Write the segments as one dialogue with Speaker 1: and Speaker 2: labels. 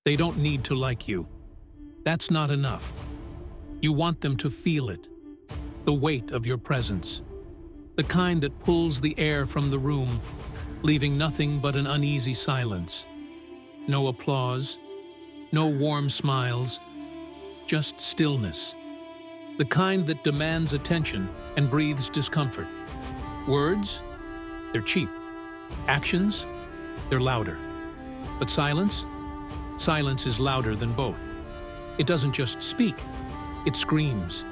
Speaker 1: They don't need to like you. That's not enough. You want them to feel it, the weight of your presence, the kind that pulls the air from the room, leaving nothing but an uneasy silence. No applause, no warm smiles, just stillness. The kind that demands attention and breathes discomfort. Words? They're cheap. Actions? They're louder. But silence? Silence is louder than both. It doesn't just speak, it screams.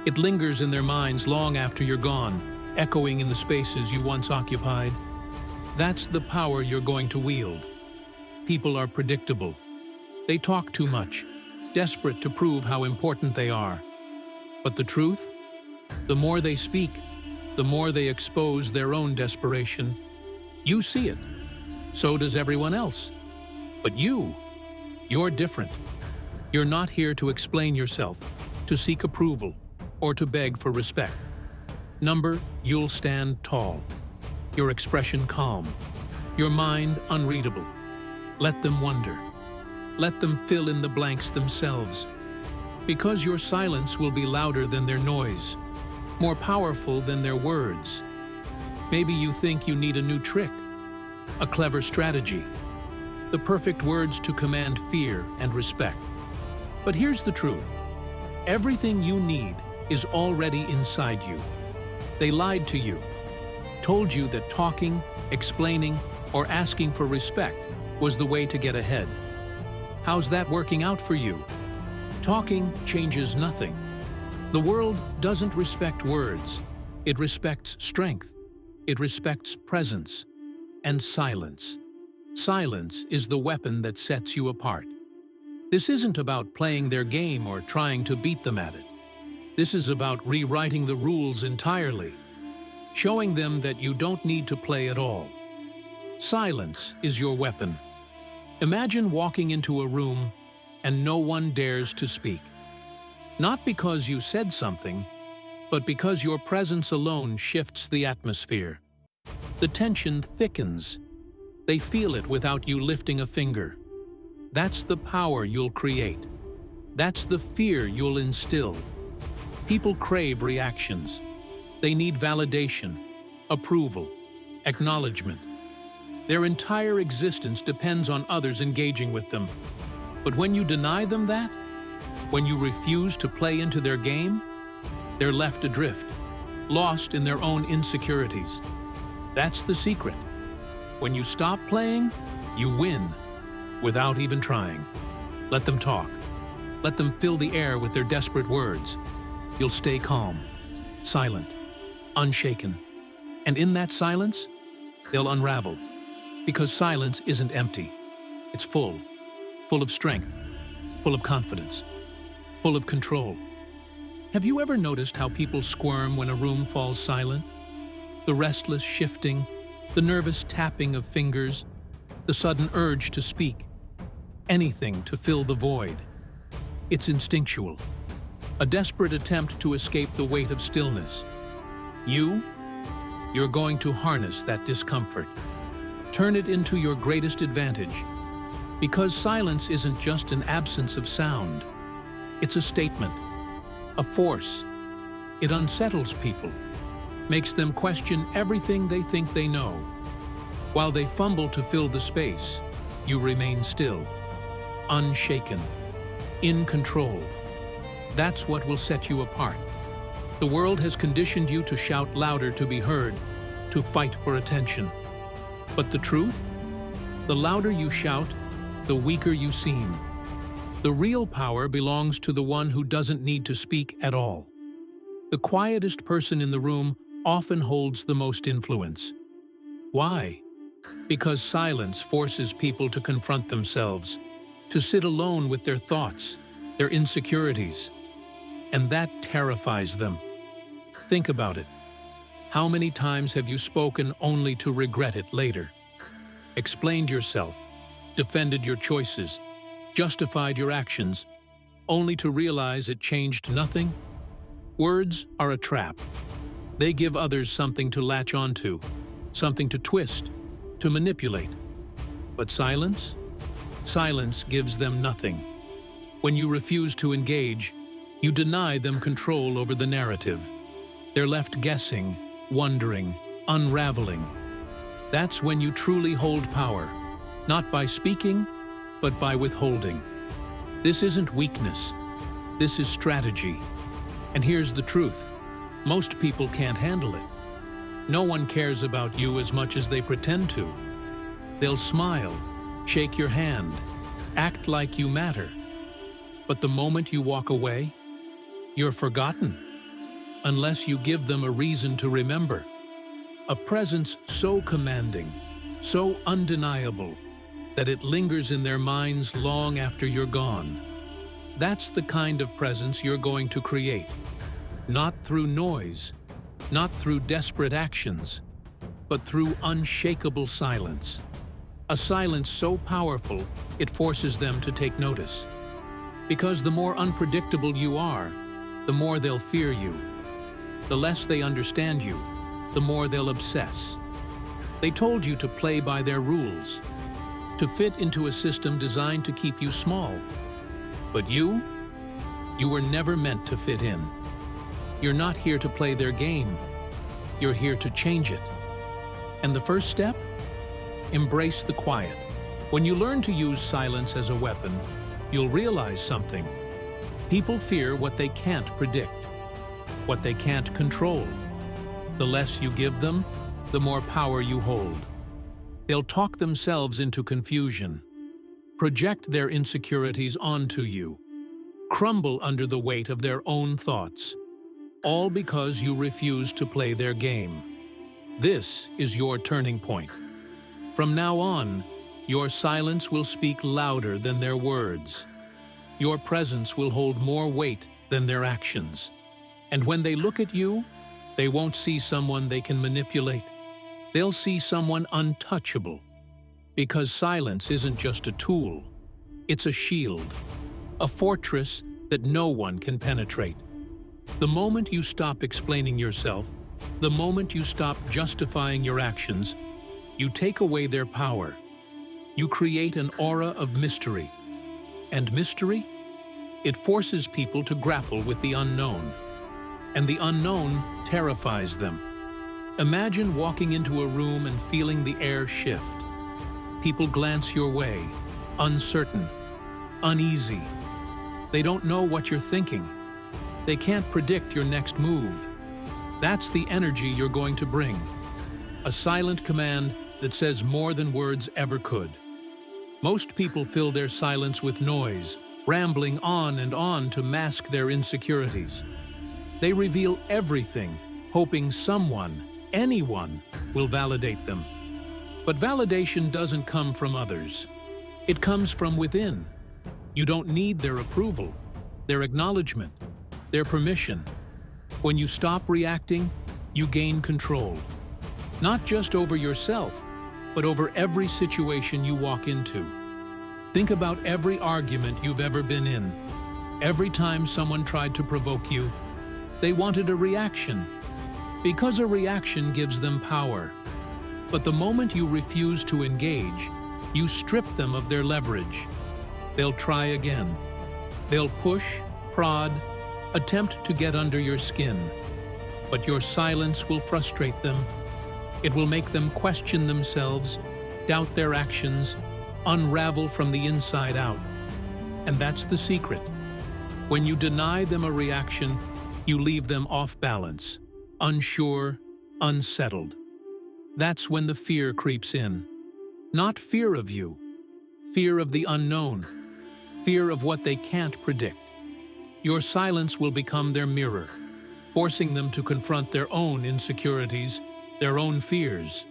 Speaker 1: It lingers in their minds long after you're gone, echoing in the spaces you once occupied. That's the power you're going to wield. People are predictable. They talk too much, desperate to prove how important they are. But the truth? The more they speak, the more they expose their own desperation. You see it. So does everyone else. But you're different. You're not here to explain yourself, to seek approval, or to beg for respect. You'll stand tall. Your expression calm. Your mind unreadable. Let them wonder. Let them fill in the blanks themselves. Because your silence will be louder than their noise, more powerful than their words. Maybe you think you need a new trick, a clever strategy, the perfect words to command fear and respect. But here's the truth. Everything you need is already inside you. They lied to you, told you that talking, explaining, or asking for respect was the way to get ahead. How's that working out for you? Talking changes nothing. The world doesn't respect words. It respects strength. It respects presence and silence. Silence is the weapon that sets you apart. This isn't about playing their game or trying to beat them at it. This is about rewriting the rules entirely, showing them that you don't need to play at all. Silence is your weapon. Imagine walking into a room and no one dares to speak. Not because you said something, but because your presence alone shifts the atmosphere. The tension thickens. They feel it without you lifting a finger. That's the power you'll create. That's the fear you'll instill. People crave reactions. They need validation, approval, acknowledgement. Their entire existence depends on others engaging with them. But when you deny them that, when you refuse to play into their game, they're left adrift, lost in their own insecurities. That's the secret. When you stop playing, you win, without even trying. Let them talk. Let them fill the air with their desperate words. You'll stay calm, silent, unshaken. And in that silence, they'll unravel. Because silence isn't empty. It's full of strength, full of confidence, full of control. Have you ever noticed how people squirm when a room falls silent? The restless shifting, the nervous tapping of fingers, the sudden urge to speak. Anything to fill the void. It's instinctual. A desperate attempt to escape the weight of stillness. You're going to harness that discomfort. Turn it into your greatest advantage. Because silence isn't just an absence of sound. It's a statement, a force. It unsettles people, makes them question everything they think they know. While they fumble to fill the space, you remain still, unshaken, in control. That's what will set you apart. The world has conditioned you to shout louder to be heard, to fight for attention. But the truth? The louder you shout, the weaker you seem. The real power belongs to the one who doesn't need to speak at all. The quietest person in the room often holds the most influence. Why? Because silence forces people to confront themselves, to sit alone with their thoughts, their insecurities. And that terrifies them. Think about it. How many times have you spoken only to regret it later? Explained yourself, defended your choices, justified your actions, only to realize it changed nothing? Words are a trap. They give others something to latch onto, something to twist, to manipulate. But silence? Silence gives them nothing. When you refuse to engage, you deny them control over the narrative. They're left guessing, wondering, unraveling. That's when you truly hold power, not by speaking, but by withholding. This isn't weakness. This is strategy. And here's the truth. Most people can't handle it. No one cares about you as much as they pretend to. They'll smile, shake your hand, act like you matter. But the moment you walk away, you're forgotten, unless you give them a reason to remember. A presence so commanding, so undeniable, that it lingers in their minds long after you're gone. That's the kind of presence you're going to create. Not through noise, not through desperate actions, but through unshakable silence. A silence so powerful, it forces them to take notice. Because the more unpredictable you are, the more they'll fear you. The less they understand you, the more they'll obsess. They told you to play by their rules, to fit into a system designed to keep you small. But you were never meant to fit in. You're not here to play their game. You're here to change it. And the first step? Embrace the quiet. When you learn to use silence as a weapon, you'll realize something. People fear what they can't predict, what they can't control. The less you give them, the more power you hold. They'll talk themselves into confusion, project their insecurities onto you, crumble under the weight of their own thoughts, all because you refuse to play their game. This is your turning point. From now on, your silence will speak louder than their words. Your presence will hold more weight than their actions. And when they look at you, they won't see someone they can manipulate. They'll see someone untouchable. Because silence isn't just a tool, it's a shield, a fortress that no one can penetrate. The moment you stop explaining yourself, the moment you stop justifying your actions, you take away their power. You create an aura of mystery. And mystery? It forces people to grapple with the unknown. And the unknown terrifies them. Imagine walking into a room and feeling the air shift. People glance your way, uncertain, uneasy. They don't know what you're thinking. They can't predict your next move. That's the energy you're going to bring. A silent command that says more than words ever could. Most people fill their silence with noise, rambling on and on to mask their insecurities. They reveal everything, hoping someone, anyone, will validate them. But validation doesn't come from others. It comes from within. You don't need their approval, their acknowledgement, their permission. When you stop reacting, you gain control. Not just over yourself, but over every situation you walk into. Think about every argument you've ever been in. Every time someone tried to provoke you, they wanted a reaction. Because a reaction gives them power. But the moment you refuse to engage, you strip them of their leverage. They'll try again. They'll push, prod, attempt to get under your skin. But your silence will frustrate them. It will make them question themselves, doubt their actions, unravel from the inside out. And that's the secret. When you deny them a reaction, you leave them off balance, unsure, unsettled. That's when the fear creeps in. Not fear of you, fear of the unknown, fear of what they can't predict. Your silence will become their mirror, forcing them to confront their own insecurities, their own fears.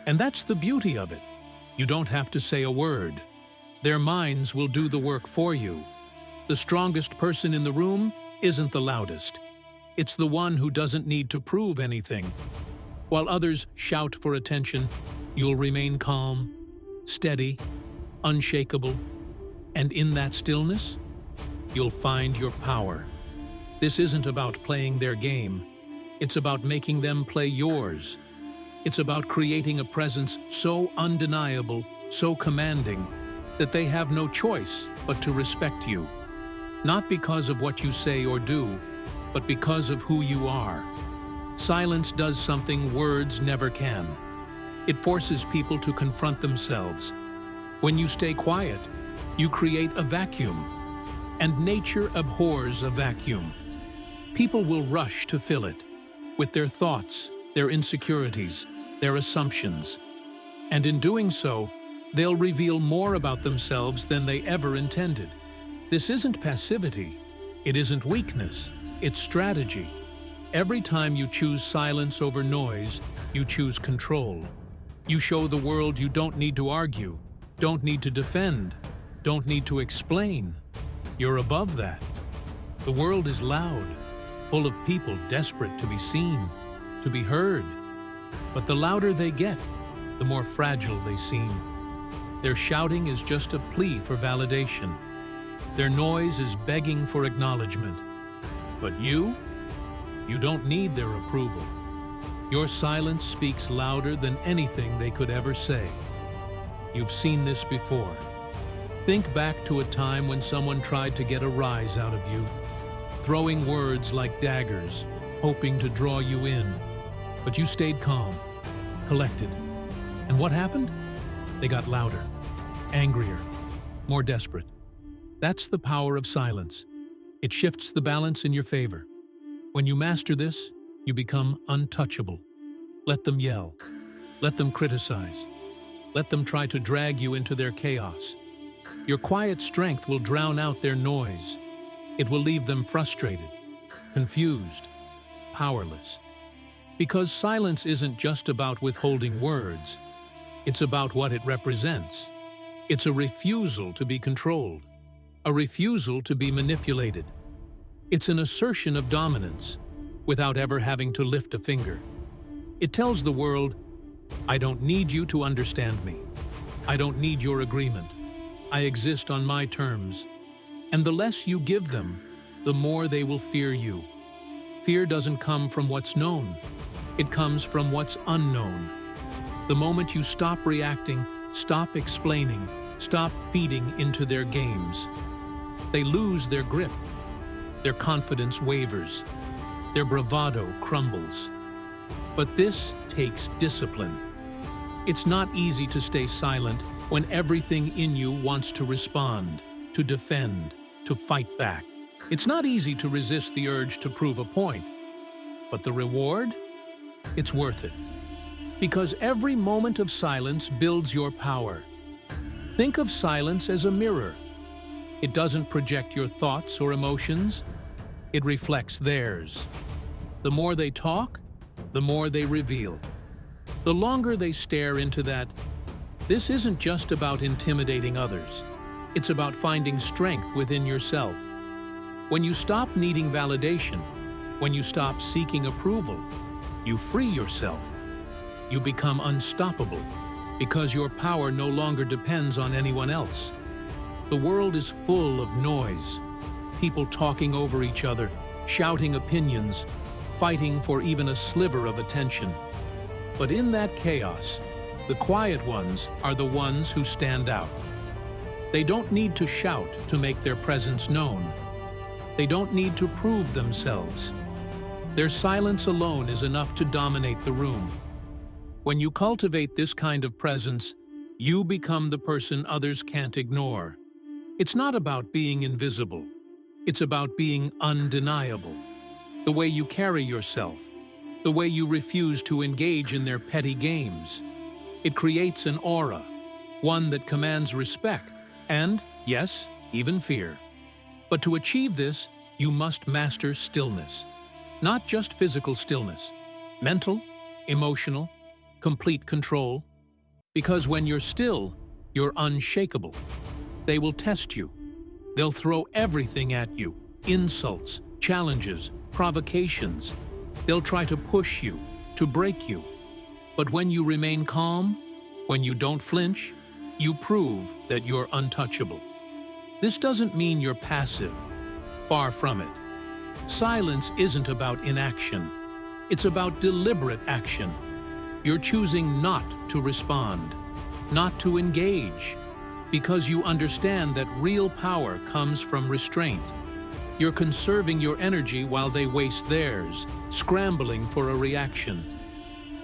Speaker 1: And that's the beauty of it. You don't have to say a word. Their minds will do the work for you. The strongest person in the room isn't the loudest. It's the one who doesn't need to prove anything. While others shout for attention, you'll remain calm, steady, unshakable, and in that stillness, you'll find your power. This isn't about playing their game. It's about making them play yours. It's about creating a presence so undeniable, so commanding, that they have no choice but to respect you, not because of what you say or do, but because of who you are. Silence does something words never can. It forces people to confront themselves. When you stay quiet, you create a vacuum, and nature abhors a vacuum. People will rush to fill it with their thoughts, their insecurities, their assumptions. And in doing so, they'll reveal more about themselves than they ever intended. This isn't passivity. It isn't weakness. It's strategy. Every time you choose silence over noise, you choose control. You show the world you don't need to argue, don't need to defend, don't need to explain. You're above that. The world is loud, full of people desperate to be seen, to be heard. But the louder they get, the more fragile they seem. Their shouting is just a plea for validation. Their noise is begging for acknowledgement. But you don't need their approval. Your silence speaks louder than anything they could ever say. You've seen this before. Think back to a time when someone tried to get a rise out of you, throwing words like daggers, hoping to draw you in. But you stayed calm, collected. And what happened? They got louder, angrier, more desperate. That's the power of silence. It shifts the balance in your favor. When you master this, you become untouchable. Let them yell. Let them criticize. Let them try to drag you into their chaos. Your quiet strength will drown out their noise. It will leave them frustrated, confused, powerless. Because silence isn't just about withholding words. It's about what it represents. It's a refusal to be controlled, a refusal to be manipulated. It's an assertion of dominance without ever having to lift a finger. It tells the world, I don't need you to understand me. I don't need your agreement. I exist on my terms. And the less you give them, the more they will fear you. Fear doesn't come from what's known. It comes from what's unknown. The moment you stop reacting, stop explaining, stop feeding into their games, they lose their grip. Their confidence wavers. Their bravado crumbles. But this takes discipline. It's not easy to stay silent when everything in you wants to respond, to defend, to fight back. It's not easy to resist the urge to prove a point. But the reward? It's worth it. Because every moment of silence builds your power. Think of silence as a mirror. It doesn't project your thoughts or emotions. It reflects theirs. The more they talk, the more they reveal. The longer they stare into that, this isn't just about intimidating others. It's about finding strength within yourself. When you stop needing validation, when you stop seeking approval, you free yourself. You become unstoppable because your power no longer depends on anyone else. The world is full of noise, people talking over each other, shouting opinions, fighting for even a sliver of attention. But in that chaos, the quiet ones are the ones who stand out. They don't need to shout to make their presence known. They don't need to prove themselves. Their silence alone is enough to dominate the room. When you cultivate this kind of presence, you become the person others can't ignore. It's not about being invisible. It's about being undeniable. The way you carry yourself, the way you refuse to engage in their petty games. It creates an aura, one that commands respect and, yes, even fear. But to achieve this, you must master stillness. Not just physical stillness, mental, emotional, complete control. Because when you're still, you're unshakable. They will test you. They'll throw everything at you, insults, challenges, provocations. They'll try to push you, to break you. But when you remain calm, when you don't flinch, you prove that you're untouchable. This doesn't mean you're passive. Far from it. Silence isn't about inaction. It's about deliberate action. You're choosing not to respond, not to engage, Because you understand that real power comes from restraint. You're conserving your energy while they waste theirs, scrambling for a reaction.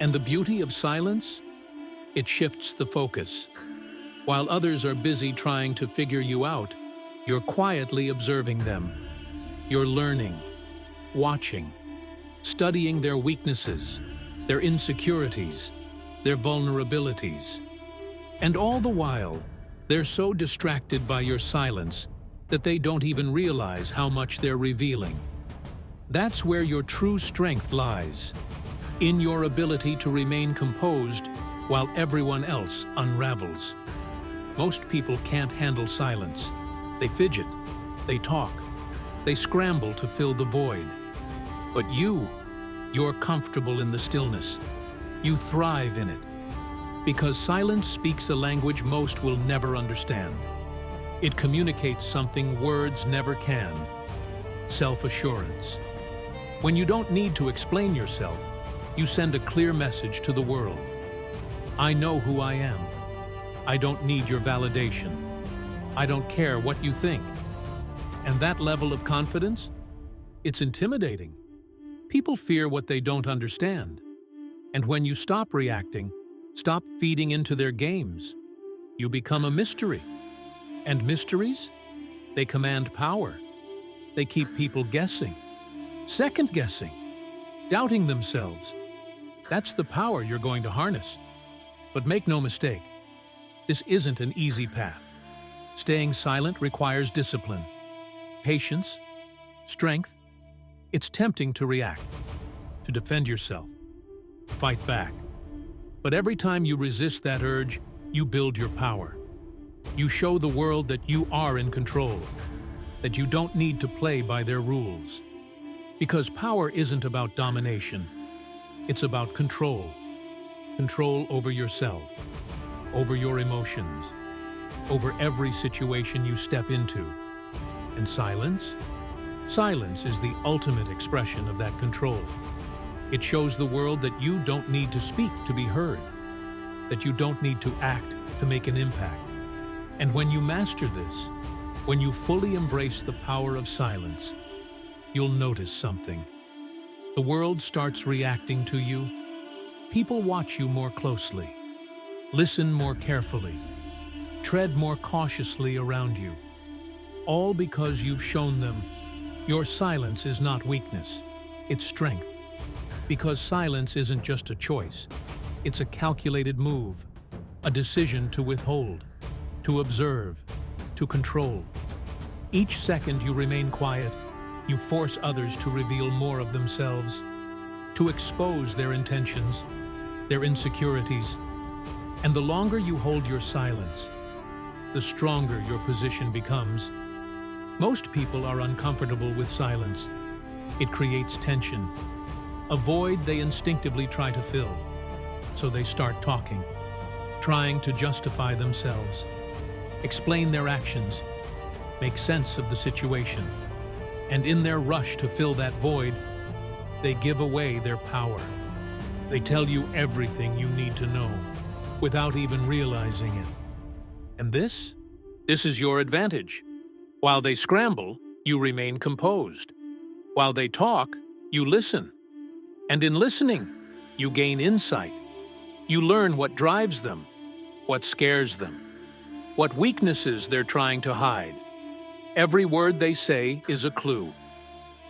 Speaker 1: And the beauty of silence? It shifts the focus. While others are busy trying to figure you out, you're quietly observing them. You're learning, watching, studying their weaknesses, their insecurities, their vulnerabilities. And all the while, they're so distracted by your silence that they don't even realize how much they're revealing. That's where your true strength lies, in your ability to remain composed while everyone else unravels. Most people can't handle silence. They fidget, they talk, they scramble to fill the void. But you're comfortable in the stillness. You thrive in it. Because silence speaks a language most will never understand. It communicates something words never can: self-assurance. When you don't need to explain yourself, you send a clear message to the world. I know who I am. I don't need your validation. I don't care what you think. And that level of confidence? It's intimidating. People fear what they don't understand. And when you stop reacting, stop feeding into their games, you become a mystery. And mysteries? They command power. They keep people guessing, second-guessing, doubting themselves. That's the power you're going to harness. But make no mistake, this isn't an easy path. Staying silent requires discipline, patience, strength. It's tempting to react, to defend yourself, fight back. But every time you resist that urge, you build your power. You show the world that you are in control, that you don't need to play by their rules. Because power isn't about domination. It's about control. Control over yourself, over your emotions, over every situation you step into. And silence? Silence is the ultimate expression of that control. It shows the world that you don't need to speak to be heard, that you don't need to act to make an impact. And when you master this, when you fully embrace the power of silence, you'll notice something. The world starts reacting to you. People watch you more closely, listen more carefully, tread more cautiously around you. All because you've shown them your silence is not weakness, it's strength. Because silence isn't just a choice, it's a calculated move, a decision to withhold, to observe, to control. Each second you remain quiet, you force others to reveal more of themselves, to expose their intentions, their insecurities. And the longer you hold your silence, the stronger your position becomes. Most people are uncomfortable with silence. It creates tension, a void they instinctively try to fill. So they start talking, trying to justify themselves, explain their actions, make sense of the situation. And in their rush to fill that void, they give away their power. They tell you everything you need to know, without even realizing it. And this is your advantage. While they scramble, you remain composed. While they talk, you listen. And in listening, you gain insight. You learn what drives them, what scares them, what weaknesses they're trying to hide. Every word they say is a clue.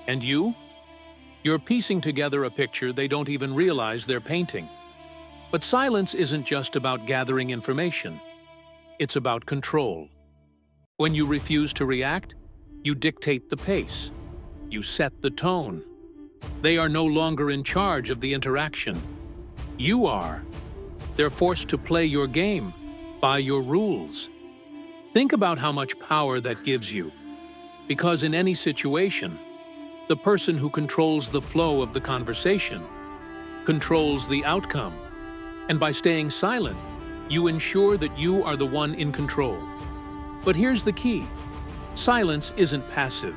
Speaker 1: And you're piecing together a picture they don't even realize they're painting. But silence isn't just about gathering information. It's about control. When you refuse to react, you dictate the pace. You set the tone. They are no longer in charge of the interaction. You are. They're forced to play your game, by your rules. Think about how much power that gives you. Because in any situation, the person who controls the flow of the conversation controls the outcome. And by staying silent, you ensure that you are the one in control. But here's the key. Silence isn't passive.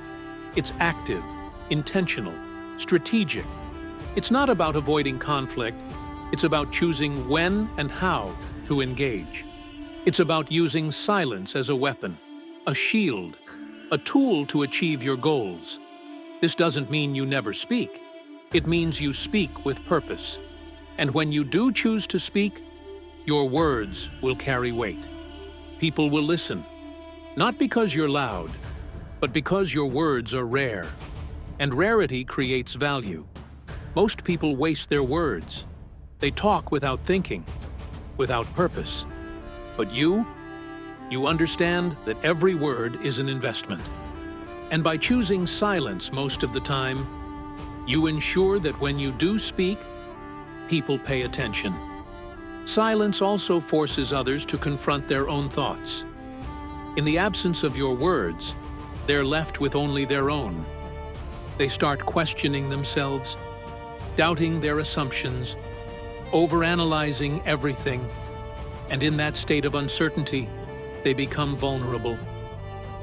Speaker 1: It's active, intentional, strategic. It's not about avoiding conflict. It's about choosing when and how to engage. It's about using silence as a weapon, a shield, a tool to achieve your goals. This doesn't mean you never speak. It means you speak with purpose. And when you do choose to speak, your words will carry weight. People will listen, not because you're loud, but because your words are rare. And rarity creates value. Most people waste their words. They talk without thinking, without purpose. But you understand that every word is an investment. And by choosing silence most of the time, you ensure that when you do speak, people pay attention. Silence also forces others to confront their own thoughts. In the absence of your words, they're left with only their own. They start questioning themselves, doubting their assumptions, overanalyzing everything, and in that state of uncertainty, they become vulnerable.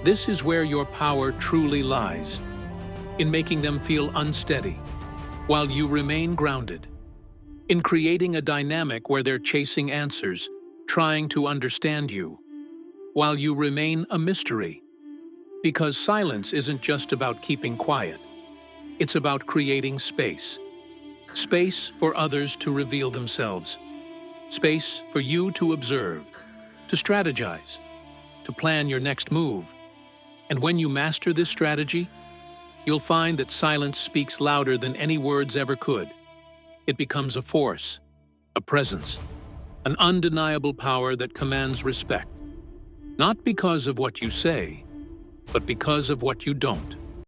Speaker 1: This is where your power truly lies, in making them feel unsteady, while you remain grounded, in creating a dynamic where they're chasing answers, trying to understand you, while you remain a mystery. Because silence isn't just about keeping quiet. It's about creating space. Space for others to reveal themselves. Space for you to observe, to strategize, to plan your next move. And when you master this strategy, you'll find that silence speaks louder than any words ever could. It becomes a force, a presence, an undeniable power that commands respect. Not because of what you say, but because of what you don't.